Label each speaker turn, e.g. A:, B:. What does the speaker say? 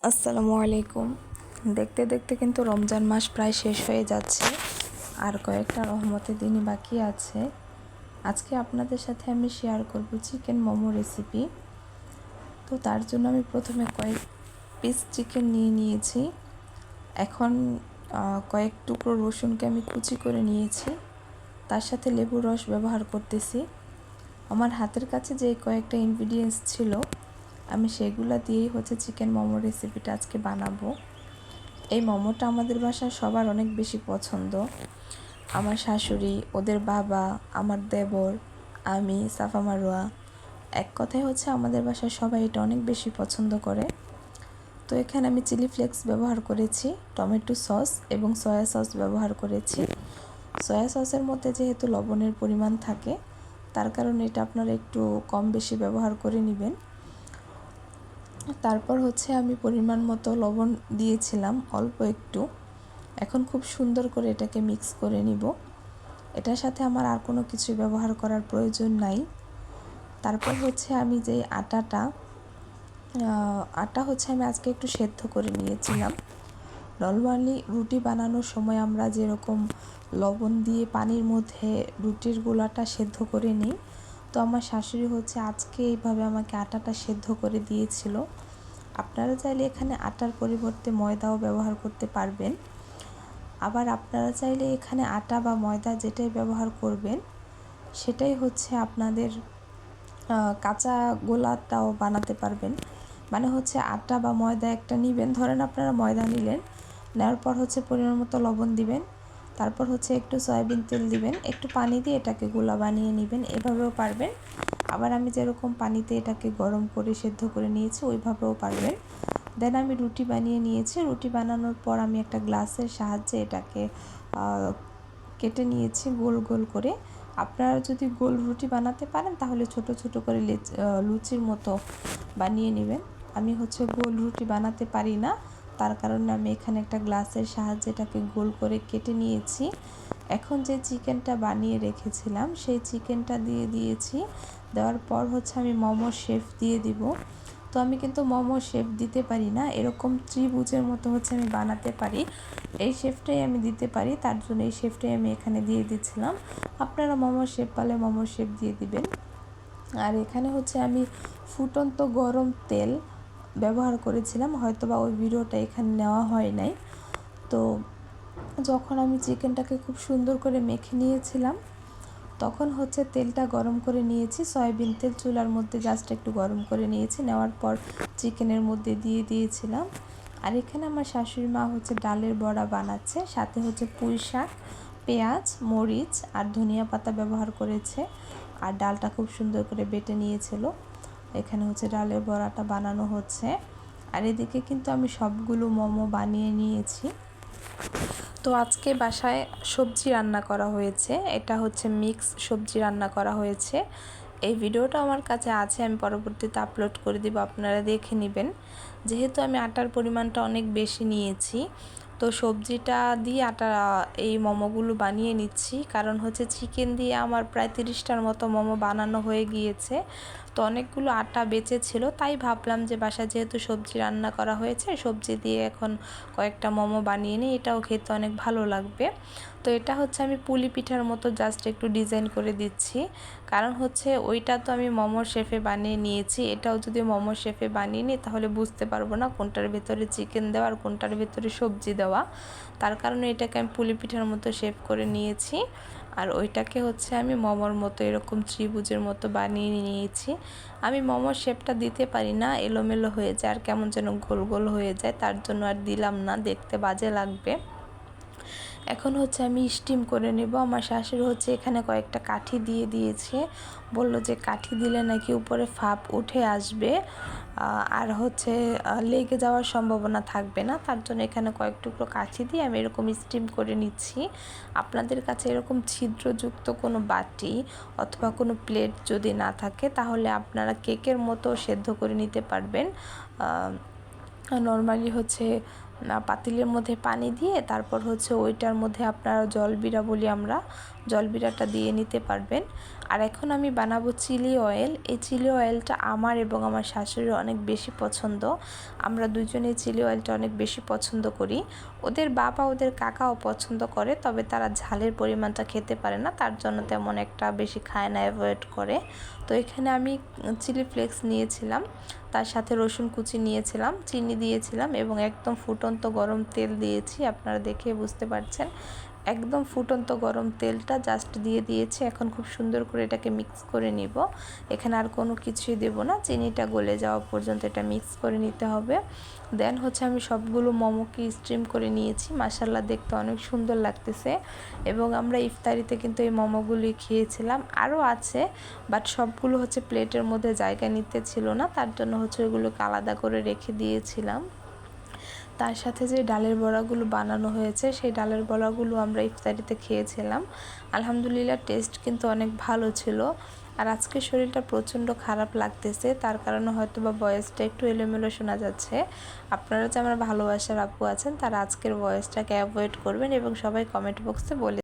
A: আসসালামু আলাইকুম। দেখতে দেখতে কিন্তু রমজান মাস প্রায় শেষ হয়ে যাচ্ছে, আর কয়েকটা রহমতের দিনই বাকি আছে। আজকে আপনাদের সাথে আমি শেয়ার করব চিকেন মোমো রেসিপি। তো তার জন্য আমি প্রথমে কয়েক পিস চিকেন নিয়ে নিয়েছি। এখন কয়েক টুকরো রসুনকে আমি কুচি করে নিয়েছি, তার সাথে লেবুর রস ব্যবহার করতেছি। আমার হাতের কাছে যে কয়েকটা ইনগ্রিডিয়েন্টস ছিল, আমি সেগুলো দিয়েই চিকেন মোমো রেসিপিটা আজকে বানাবো। এই মোমোটা আমাদের বাসায় সবার অনেক বেশি পছন্দ। আমার শাশুড়ি, ওদের বাবা, আমার দেবর, আমি, সাফা মারোয়া, এক কথায় আমাদের বাসায় সবাই এটা অনেক বেশি পছন্দ করে। তো এখানে আমি চিলি ফ্লেক্স ব্যবহার করেছি, টমেটো সস এবং সয়া সস ব্যবহার করেছি। সয়া সসের মধ্যে যেহেতু লবণের পরিমাণ থাকে, তার কারণে এটা আপনারা একটু কম বেশি ব্যবহার করে নেবেন। তারপর আমি পরিমাণ মতো লবণ দিয়েছিলাম, অল্প একটু। এখন খুব সুন্দর করে এটাকে মিক্স করে নিব। এটার সাথে আমার আর কোনো কিছু ব্যবহার করার প্রয়োজন নাই। তারপর আমি যে আটা আমি আজকে একটু সেদ্ধ করে নিয়েছিলাম। নরমালি রুটি বানানোর সময় আমরা যেরকম লবণ দিয়ে পানির মধ্যে রুটির গোলাটা সেদ্ধ করে নিই, তো আমার শাশুড়ি আজকে এইভাবে আমাকে আটাটা সেদ্ধ করে দিয়েছিল। আপনারা চাইলে এখানে আটার পরিবর্তে ময়দাও ব্যবহার করতে পারবেন। আবার আপনারা চাইলে এখানে আটা বা ময়দা যেটাই ব্যবহার করবেন, সেটাই আপনাদের কাঁচা গোলাটাও বানাতে পারবেন। মানে আটা বা ময়দা একটা নেবেন, ধরেন আপনারা ময়দা নিলেন, নেওয়ার পর পরিমাণ মতো লবণ দিবেন, তারপর একটু সয়াবিন তেল দিবেন, একটু পানি দিয়ে এটাকে গোলা বানিয়ে নেবেন, এভাবেও পারবেন। আবার আমি যেরকম পানিতে এটাকে গরম করে সেদ্ধ করে নিয়েছি ওইভাবেও পারবেন। দেন আমি রুটি বানিয়ে নিয়েছি। রুটি বানানোর পর আমি একটা গ্লাসের সাহায্যে এটাকে কেটে নিয়েছি গোল গোল করে। আপনারা যদি গোল রুটি বানাতে পারেন তাহলে ছোট ছোট করে লুচির মতো বানিয়ে নেবেন। আমি গোল রুটি বানাতে পারি না, তার কারণে আমি এখানে একটা গ্লাসের সাহায্যে এটাকে গোল করে কেটে নিয়েছি। এখন যে চিকেনটা বানিয়ে রেখেছিলাম সেই চিকেনটা দিয়ে দিয়েছি। দেওয়ার পর আমি মোমো শেপ দিয়ে দিব। তো আমি কিন্তু মোমো শেপ দিতে পারি না, এরকম ত্রিভুজের মতো আমি বানাতে পারি, এই শেপটাই আমি দিতে পারি, তার জন্য এই শেপটাই আমি এখানে দিয়ে দিচ্ছিলাম। আপনারা মোমো শেপ পালে মোমো শেপ দিয়ে দিবেন। আর এখানে আমি ফুটন্ত গরম তেল ব্যবহার করেছিলাম, হয়তোবা ওই ভিডিওটা এখানে নেওয়া হয় নাই। তো যখন আমি চিকেনটাকে খুব সুন্দর করে মেখে নিয়েছিলাম, তখন তেলটা গরম করে নিয়েছি, সয়াবিন তেল চুলার মধ্যে জাস্ট একটু গরম করে নিয়েছি, নেওয়ার পর চিকেনের মধ্যে দিয়ে দিয়েছিলাম। আর এখানে আমার শাশুড়ি মা ডালের বড়া বানাচ্ছে, সাথে পুঁই শাক, পেঁয়াজ, মরিচ আর ধনিয়া পাতা ব্যবহার করেছে, আর ডালটা খুব সুন্দর করে বেটে নিয়েছিল। এখানে ডালের বড়াটা বানানো হচ্ছে। আর এদিকে কিন্তু আমি সবগুলো মোমো বানিয়ে নিয়েছি। তো আজকে বাসায় সবজি রান্না করা হয়েছে, এটা মিক্স সবজি রান্না করা হয়েছে। এই ভিডিওটা আমার কাছে আছে, আমি পরবর্তীতে আপলোড করে দিব, আপনারা দেখে নেবেন। যেহেতু আমি আটার পরিমাণটা অনেক বেশি নিয়েছি, তো সবজিটা দিয়ে এই মোমোগুলো বানিয়ে নিচ্ছি, কারণ চিকেন দিয়ে আমার প্রায় 30টার মতো মোমো বানানো হয়ে গিয়েছে। তো অনেকগুলো আটা বেঁচে ছিল, তাই ভাবলাম যে বাসায় যেহেতু সবজি রান্না করা হয়েছে, সবজি দিয়ে এখন কয়েকটা মোমো বানিয়ে নিই, এটাও খেতে অনেক ভালো লাগবে। তো এটা আমি পুলি পিঠার মতো জাস্ট একটু ডিজাইন করে দিচ্ছি, কারণ ওইটা তো আমি মোমোর শেপে বানিয়ে নিয়েছি, এটাও যদি মোমোর শেপে বানিয়ে নিই তাহলে বুঝতে পারবো না কোনটার ভেতরে চিকেন দেওয়া আর কোনটার ভেতরে সবজি দেওয়া। তার কারণে এটাকে আমি পুলি পিঠার মতো শেপ করে নিয়েছি, আর ওইটাকে আমি মোমোর মতো এরকম ত্রিভুজের মতো বানিয়ে নিয়েছি। আমি মোমোর শেপটা দিতে পারি না, এলোমেলো হয়ে যায় আর কেমন যেন গোল গোল হয়ে যায়, তার জন্য আর দিলাম না, দেখতে বাজে লাগবে। এখন আমি স্টিম করে নেব। আমার শাশুড়ি এখানে কয়েকটা কাঠি দিয়ে দিয়েছে, বলল যে কাঠি দিলে নাকি উপরে ফাঁপ উঠে আসবে আর লেগে যাওয়ার সম্ভাবনা থাকবে না, তার জন্য এখানে কয়েক টুকরো কাঠি দিয়ে আমি এরকম স্টিম করে নিচ্ছি। আপনাদের কাছে এরকম ছিদ্রযুক্ত কোনো বাটি অথবা কোনো প্লেট যদি না থাকে, তাহলে আপনারা কেকের মতো সেদ্ধ করে নিতে পারবেন। নর্মালি পাতিলের মধ্যে পানি দিয়ে তারপর ওইটার মধ্যে আপনারা জলবিরা বলি আমরা, জলবিরাটা দিয়ে নিতে পারবেন। আর এখন আমি বানাবো চিলি অয়েল। এই চিলি অয়েলটা আমার এবং আমার শাশুড়ির অনেক বেশি পছন্দ। আমরা দুজনেই চিলি অয়েলটা অনেক বেশি পছন্দ করি। ওদের বাবা ওদের কাকাও পছন্দ করে, তবে তারা ঝালের পরিমাণটা খেতে পারে না, তার জন্য তেমন একটা বেশি খায় না, অ্যাভয়েড করে। তো এখানে আমি চিলি ফ্লেক্স নিয়েছিলাম, তার সাথে রসুন কুচি নিয়েছিলাম, চিনি দিয়েছিলাম এবং একদম ফুটন্ত গরম তেল দিয়েছি। আপনারা দেখে বুঝতে পারছেন, একদম ফুটন্ত গরম তেলটা জাস্ট দিয়ে দিয়েছি। এখন খুব সুন্দর করে এটাকে মিক্স করে নিব। এখানে আর কোনো কিছুই দেব না, চিনিটা গলে যাওয়া পর্যন্ত এটা মিক্স করে নিতে হবে। দেন হচ্ছে আমি সবগুলো মোমোকে স্টিম করে নিয়েছি। মাশাআল্লাহ দেখতে অনেক সুন্দর লাগতেছে এবং আমরা ইফতারিতে কিন্তু এই মোমোগুলি খেয়েছিলাম। আরও আছে, বাট সবগুলো হচ্ছে প্লেটের মধ্যে জায়গা নিতে ছিল না, তার জন্য হচ্ছে ওইগুলোকে আলাদা করে রেখে দিয়েছিলাম। তার সাথে যে ডালের বড়াগুলো বানানো হয়েছে, সেই ডালের বড়াগুলো আমরা ইফতারিতে খেয়েছিলাম। আলহামদুলিল্লাহ টেস্ট কিন্তু অনেক ভালো ছিল। আর আজকে শরীরটা প্রচণ্ড খারাপ লাগতেছে, তার কারণে হয়তো বা ভয়েসটা একটু এলোমেলো শোনা যাচ্ছে। আপনারা যে আমার ভালোবাসার আপু আছেন, তারা আজকের ভয়েসটাকে অ্যাভয়েড করবেন এবং সবাই কমেন্ট বক্সে বলে